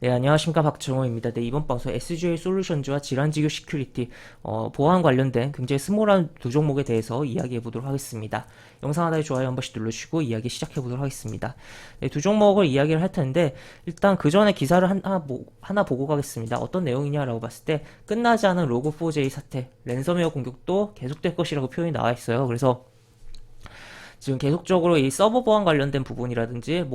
네, 안녕하십니까. 박정호입니다. 네, 이번 방송 SGA 솔루션즈와 질환지교 시큐리티, 보안 관련된 굉장히 스몰한 두 종목에 대해서 이야기해 보도록 하겠습니다. 영상 하나에 좋아요 한 번씩 눌러주시고 이야기 시작해 보도록 하겠습니다. 네, 두 종목을 이야기를 할 텐데, 일단 그 전에 기사를 하나 보고 가겠습니다. 어떤 내용이냐라고 봤을 때, 끝나지 않은 로그4j 사태, 랜섬웨어 공격도 계속될 것이라고 표현이 나와 있어요. 그래서 지금 계속적으로 이 서버 보안 관련된 부분이라든지,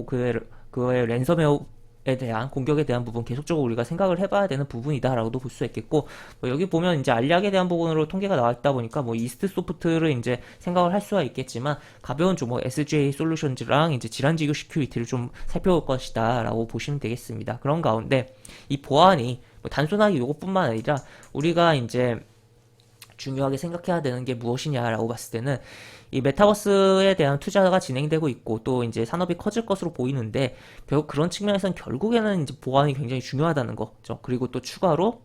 그외 랜섬웨어에 대한 공격에 대한 부분 계속적으로 우리가 생각을 해봐야 되는 부분이다라고도 볼 수 있겠고, 뭐 여기 보면 이제 알약에 대한 부분으로 통계가 나와 있다 보니까 뭐 이스트 소프트를 이제 생각을 할 수가 있겠지만, 가벼운 종목 SGA 솔루션즈랑 이제 질환지교 시큐리티를 좀 살펴볼 것이다라고 보시면 되겠습니다. 그런 가운데 이 보안이 뭐 단순하게 이것뿐만 아니라 우리가 이제 중요하게 생각해야 되는 게 무엇이냐라고 봤을 때는, 이 메타버스에 대한 투자가 진행되고 있고 또 이제 산업이 커질 것으로 보이는데, 결국 그런 측면에서는 결국에는 이제 보안이 굉장히 중요하다는 거죠. 그리고 또 추가로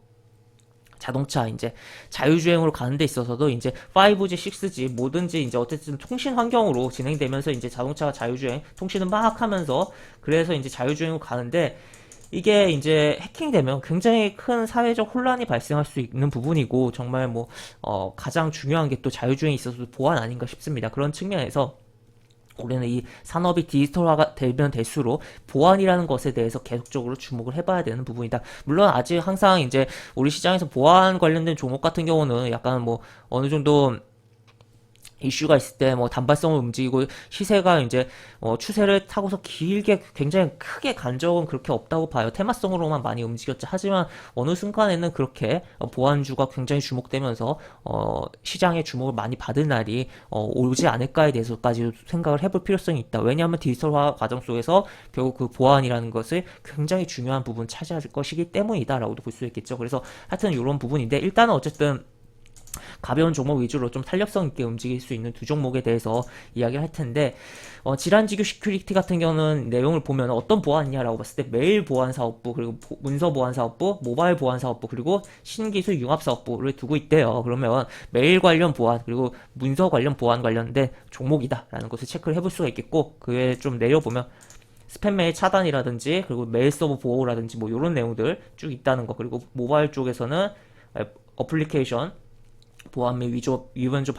자동차 이제 자율주행으로 가는 데 있어서도 이제 5G, 6G 뭐든지 이제 어쨌든 통신 환경으로 진행되면서 이제 자동차가 자율주행 통신을 막 하면서, 그래서 이제 자율주행으로 가는데, 이게 이제 해킹되면 굉장히 큰 사회적 혼란이 발생할 수 있는 부분이고, 정말 뭐 가장 중요한 게 또 자율주행에 있어서 보안 아닌가 싶습니다. 그런 측면에서 우리는 이 산업이 디지털화가 되면 될수록 보안이라는 것에 대해서 계속적으로 주목을 해봐야 되는 부분이다. 물론 아직 항상 이제 우리 시장에서 보안 관련된 종목 같은 경우는 약간 뭐 어느 정도 이슈가 있을 때 뭐 단발성을 움직이고 시세가 이제 추세를 타고서 길게 굉장히 크게 간 적은 그렇게 없다고 봐요. 테마성으로만 많이 움직였죠. 하지만 어느 순간에는 그렇게 보안주가 굉장히 주목되면서 시장의 주목을 많이 받을 날이 오지 않을까에 대해서까지 생각을 해볼 필요성이 있다. 왜냐하면 디지털화 과정 속에서 결국 그 보안이라는 것을 굉장히 중요한 부분 차지할 것이기 때문이다라고도 볼 수 있겠죠. 그래서 하여튼 이런 부분인데, 일단은 어쨌든 가벼운 종목 위주로 좀 탄력성 있게 움직일 수 있는 두 종목에 대해서 이야기를 할 텐데, 질환지교 시큐리티 같은 경우는 내용을 보면 어떤 보안이냐라고 봤을 때 메일 보안 사업부, 그리고 문서 보안 사업부, 모바일 보안 사업부, 그리고 신기술 융합 사업부를 두고 있대요. 그러면 메일 관련 보안 그리고 문서 관련 보안 관련된 종목이다라는 것을 체크를 해볼 수가 있겠고, 그 외에 좀 내려보면 스팸 메일 차단이라든지 그리고 메일 서버 보호라든지 뭐 이런 내용들 쭉 있다는 거, 그리고 모바일 쪽에서는 어플리케이션 보안 및 위변조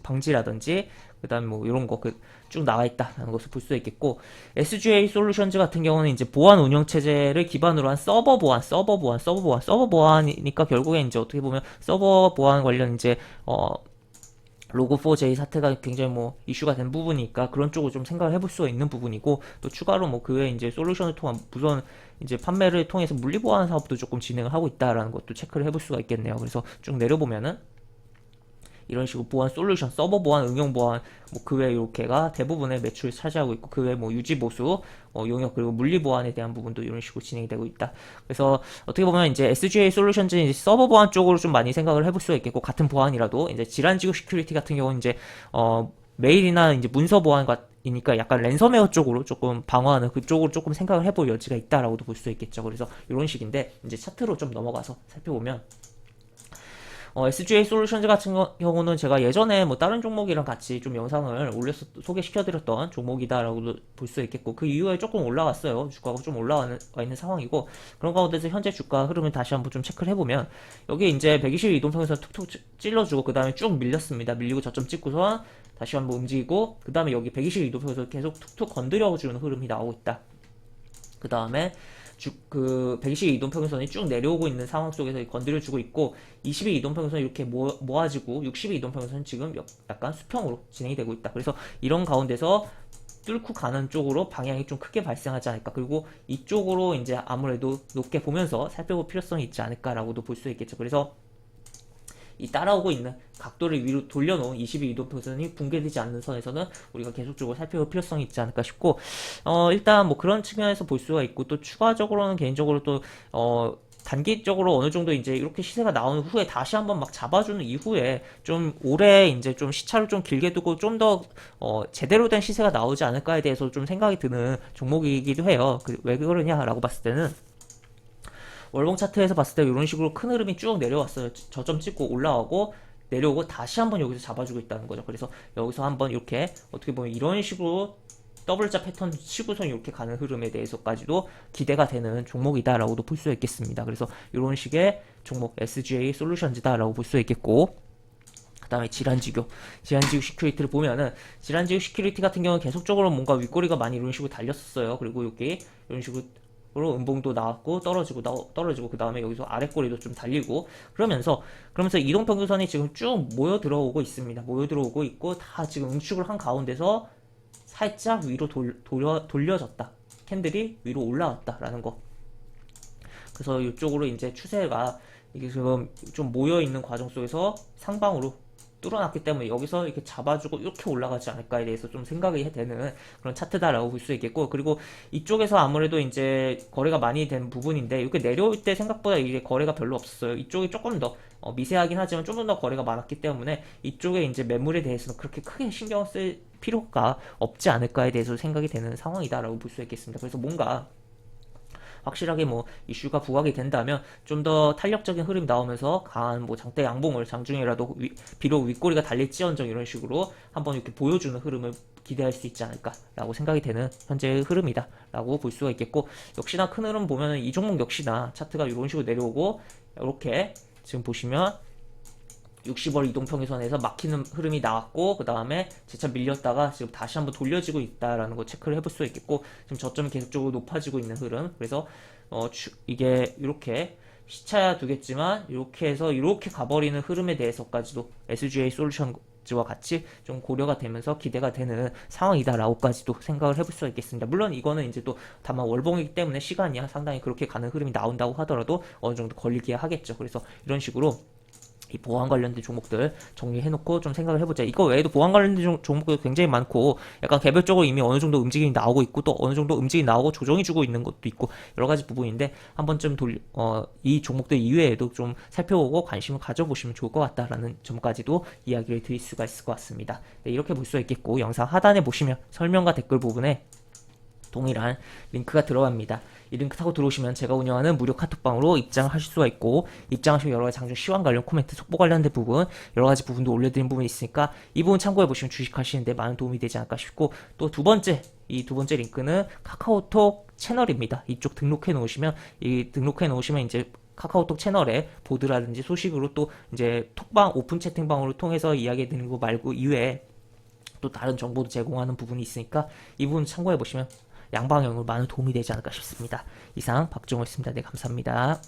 방지라든지 그다음에 뭐 이런 거 쭉 나와 있다라는 것을 볼 수 있겠고, SGA 솔루션즈 같은 경우는 이제 보안 운영 체제를 기반으로 한 서버 보안이니까 결국에 이제 어떻게 보면 서버 보안 관련 이제 로그4j 사태가 굉장히 뭐 이슈가 된 부분이니까 그런 쪽으로 좀 생각을 해볼 수가 있는 부분이고, 또 추가로 뭐 그 외에 이제 솔루션을 통한 무선 이제 판매를 통해서 물리 보안 사업도 조금 진행을 하고 있다라는 것도 체크를 해볼 수가 있겠네요. 그래서 쭉 내려보면은 이런 식으로 보안 솔루션, 서버 보안, 응용 보안, 뭐 그 외 이렇게가 대부분의 매출을 차지하고 있고, 그 외 뭐 유지 보수, 용역, 그리고 물리 보안에 대한 부분도 이런 식으로 진행이 되고 있다. 그래서 어떻게 보면 이제 SGA 솔루션즈는 이제 서버 보안 쪽으로 좀 많이 생각을 해볼 수가 있겠고, 같은 보안이라도 이제 질환지구 시큐리티 같은 경우는 이제 메일이나 이제 문서 보안과 이니까 약간 랜섬웨어 쪽으로 조금 방어하는 그쪽으로 조금 생각을 해볼 여지가 있다라고도 볼 수 있겠죠. 그래서 이런 식인데, 이제 차트로 좀 넘어가서 살펴보면, SGA 솔루션즈 같은 경우는 제가 예전에 뭐 다른 종목이랑 같이 좀 영상을 올려서 소개시켜드렸던 종목이다라고 볼 수 있겠고, 그 이후에 조금 올라왔어요. 주가가 좀 올라와 있는 상황이고, 그런 가운데서 현재 주가 흐름을 다시 한번 좀 체크를 해보면, 여기 이제 120일 이동평균선 툭툭 찔러주고 그 다음에 쭉 밀렸습니다. 밀리고 저점 찍고서 다시 한번 움직이고, 그 다음에 여기 120일 이동평균선 계속 툭툭 건드려주는 흐름이 나오고 있다. 그 다음에 그 120일 이동평균선이 쭉 내려오고 있는 상황 속에서 건드려주고 있고, 20일 이동평균선이 이렇게 모아지고 60일 이동평균선은 지금 약간 수평으로 진행이 되고 있다. 그래서 이런 가운데서 뚫고 가는 쪽으로 방향이 좀 크게 발생하지 않을까, 그리고 이쪽으로 이제 아무래도 높게 보면서 살펴볼 필요성이 있지 않을까라고도 볼 수 있겠죠. 그래서 이 따라오고 있는 각도를 위로 돌려놓은 22 이동평선이 붕괴되지 않는 선에서는 우리가 계속적으로 살펴볼 필요성이 있지 않을까 싶고, 일단 뭐 그런 측면에서 볼 수가 있고, 또 추가적으로는 개인적으로 또 단기적으로 어느 정도 이제 이렇게 시세가 나온 후에 다시 한번 막 잡아주는 이후에 좀 오래 이제 좀 시차를 좀 길게 두고 좀 더 제대로 된 시세가 나오지 않을까에 대해서 좀 생각이 드는 종목이기도 해요. 왜 그러냐라고 봤을 때는, 월봉 차트에서 봤을 때 이런 식으로 큰 흐름이 쭉 내려왔어요. 저점 찍고 올라오고 내려오고 다시 한번 여기서 잡아주고 있다는 거죠. 그래서 여기서 한번 이렇게 어떻게 보면 이런 식으로 더블자 패턴 치고선 이렇게 가는 흐름에 대해서까지도 기대가 되는 종목이다라고도 볼 수 있겠습니다. 그래서 이런 식의 종목 SGA 솔루션즈다라고 볼 수 있겠고, 그 다음에 질환지교 시큐리티를 보면은, 질환지교 시큐리티 같은 경우는 계속적으로 뭔가 윗꼬리가 많이 이런 식으로 달렸었어요. 그리고 여기 이런 식으로 음봉도 나왔고 떨어지고 그 다음에 여기서 아랫꼬리도 좀 달리고 그러면서 이동평균선이 지금 쭉 모여 들어오고 있습니다. 모여 들어오고 있고 다 지금 응축을 한 가운데서 살짝 위로 돌려졌다. 캔들이 위로 올라왔다라는 거. 그래서 이쪽으로 이제 추세가 이게 지금 좀 모여 있는 과정 속에서 상방으로 뚫어놨기 때문에 여기서 이렇게 잡아주고 이렇게 올라가지 않을까에 대해서 좀 생각이 되는 그런 차트다라고 볼 수 있겠고, 그리고 이쪽에서 아무래도 이제 거래가 많이 된 부분인데 이렇게 내려올 때 생각보다 이게 거래가 별로 없었어요. 이쪽이 조금 더 미세하긴 하지만 좀 더 거래가 많았기 때문에 이쪽에 이제 매물에 대해서는 그렇게 크게 신경 쓸 필요가 없지 않을까에 대해서 생각이 되는 상황이다라고 볼 수 있겠습니다. 그래서 뭔가 확실하게 뭐 이슈가 부각이 된다면 좀 더 탄력적인 흐름이 나오면서 강한 뭐 장대 양봉을 장중이라도 비록 윗꼬리가 달릴지언정 이런 식으로 한번 이렇게 보여주는 흐름을 기대할 수 있지 않을까라고 생각이 되는 현재의 흐름이다라고 볼 수가 있겠고, 역시나 큰 흐름 보면은 이 종목 역시나 차트가 이런 식으로 내려오고 이렇게 지금 보시면 60월 이동평균선에서 막히는 흐름이 나왔고 그 다음에 재차 밀렸다가 지금 다시 한번 돌려지고 있다라는 거 체크를 해볼 수 있겠고, 지금 저점이 계속적으로 높아지고 있는 흐름. 그래서 이게 이렇게 시차야 두겠지만 이렇게 해서 이렇게 가버리는 흐름에 대해서까지도 SGA 솔루션즈와 같이 좀 고려가 되면서 기대가 되는 상황이다라고까지도 생각을 해볼 수 있겠습니다. 물론 이거는 이제 또 다만 월봉이기 때문에 시간이 상당히 그렇게 가는 흐름이 나온다고 하더라도 어느 정도 걸리기야 하겠죠. 그래서 이런 식으로 이 보안 관련된 종목들 정리해놓고 좀 생각을 해보자. 이거 외에도 보안 관련된 종목도 굉장히 많고 약간 개별적으로 이미 어느 정도 움직임이 나오고 있고 또 어느 정도 움직임이 나오고 조정해주고 있는 것도 있고 여러 가지 부분인데 한 번쯤 이 종목들 이외에도 좀 살펴보고 관심을 가져보시면 좋을 것 같다라는 점까지도 이야기를 드릴 수가 있을 것 같습니다. 네, 이렇게 볼 수 있겠고, 영상 하단에 보시면 설명과 댓글 부분에 동일한 링크가 들어갑니다. 이 링크 타고 들어오시면 제가 운영하는 무료 카톡방으로 입장하실 수가 있고, 입장하시면 여러가지 장중 시황 관련 코멘트, 속보 관련된 부분 여러가지 부분도 올려드린 부분이 있으니까 이 부분 참고해보시면 주식하시는데 많은 도움이 되지 않을까 싶고, 또 이 두 번째 링크는 카카오톡 채널입니다. 이쪽 등록해 놓으시면 이제 카카오톡 채널에 보드라든지 소식으로 또 이제 톡방 오픈 채팅방으로 통해서 이야기 드리는 거 말고 이외에 또 다른 정보도 제공하는 부분이 있으니까 이 부분 참고해 보시면 양방향으로 많은 도움이 되지 않을까 싶습니다. 이상 박정호였습니다. 네, 감사합니다.